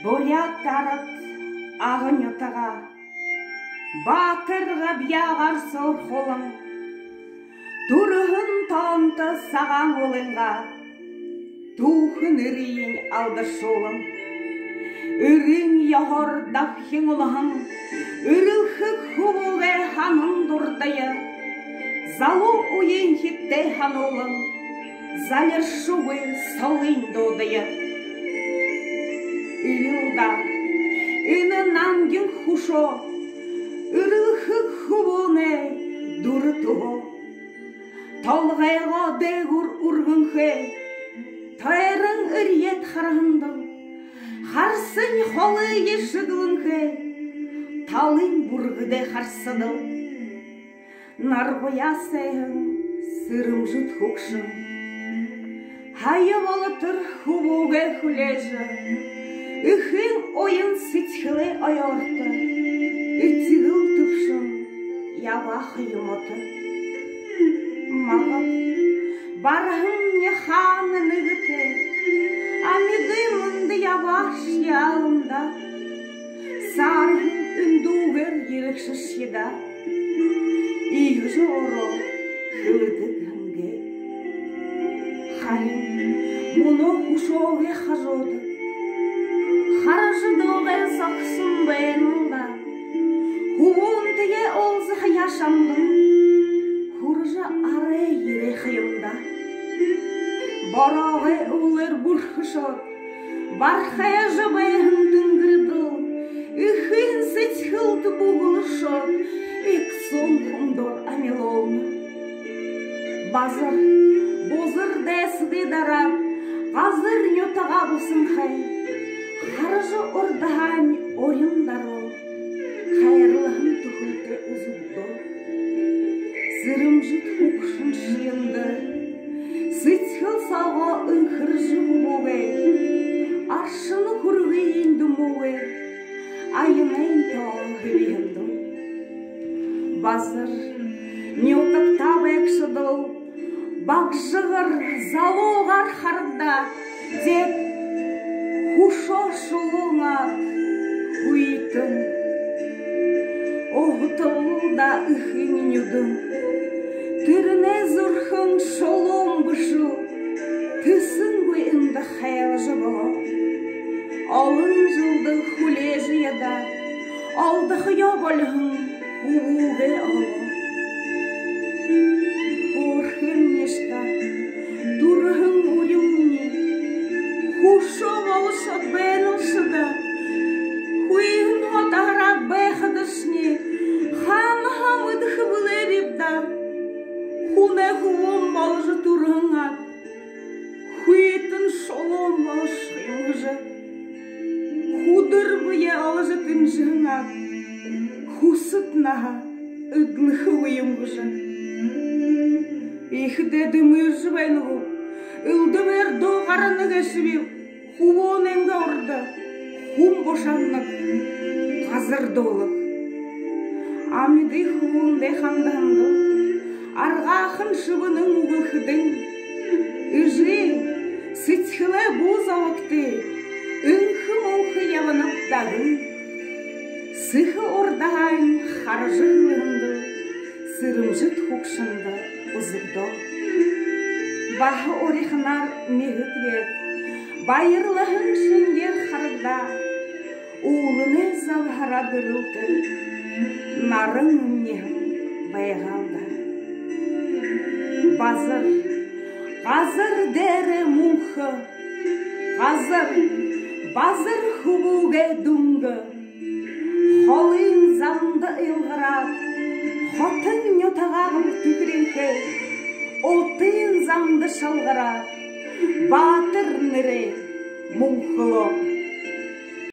Борят тарат ағын отаға, батырға бияғар сор қолың, тұрығын тонты саған олыңға, тухын үрейін алды шолың. Үрін яғырдап хең олығын, үрілхік хубуге ханын дұрдайы, залу ойын хетте хан олың, залер шубы салын додайы. Илюда, үні нанген хушо, үрілхік хубуне дұры тұғо. Талғайға дегур үргінхе, тайрың үрет қарандың, харсын қолы ешігілінхе, талын бұрғыде харсыдың. Нарғоя сәйін сырым жұт хұқшын, хайы болытыр хубуге хүлежі, үхін ойын сітхілі айорты, үтігіл түпшін явақы юмыты. Мағып, барғын не ханы нүгіте, амиды мұнды яваш ялымда, сарғын үндугер ерекші шеда, игі жоро хылыды гәнге. Харин мұны хушоге хажоды, харжыдоге сақсын бәйнында, хуғын тіге олзы яшамдың, хуржа аре ере қиымда. Барағы ұлыр бұрқышот, барқая жабайын түнгірділ, үхін сетхілді бұғылышот, ек сон құмдор амелолны. Базыр, бозыр дәсіде дарап, қазыр нетаға бұсын қай, қаржы ордаған ойындару, қайырлығын түхілді ұзылды. Сырым жұт хұқшын шиынды, сытхыл сауға ұңқыр жұғуге, аршыны күрге енді мұғы, айынайын тауын хүйенді. Базыр, неотық табек шыдыл, бақ жығыр залуғар қарда, деп хұшо шулуңат хүйетін. Оғытылда үхінен үдің, түріне зұрхын шолуң бұшу, түсін көйінді қайыл жыбылы. Алын жылды хүле жияда, алды қия болығын ұғуға алы. Қорхын нешта, тұрығын ұрымне, хұшо болышат бән ұшыда, хуйын отағырақ бәйқыдышне, хан-хамыды қыбылы бепда, хуне хуон балыжы тұрғыңат, хуетін шолон балышқыңғыжы, худыр бұе алыжы түнжіңат, хусытнаға үдліхі ойымғыжы. Ихдеді мүржі бәйнігу, үлді бәр доғарыны кәшібеп, хуон әңгі ұрды, хум бошаннық, қазыр долық. Амиды хуонды ханданды, арғақын шыбының ұғылхыдың, үжі, сітхілі бұз ауықты, үнхі мұңхы явыныптағын, сыхы ордағын қаржығылығынды, сырымжыт хұқшынды ұзырды. Бағы орихынар мегітгет, байырлығын шынгер қарыда, уылыны завғара бірілді, нарың үннеғін байғалда. Базыр, ғазыр дәрі мұңқы, ғазыр, базыр хубуге дүңгі, қолын замды ұйылғырап, хотын нетағағым түкіріңкі, отын замды шалғырап, батыр нірі мұңқылы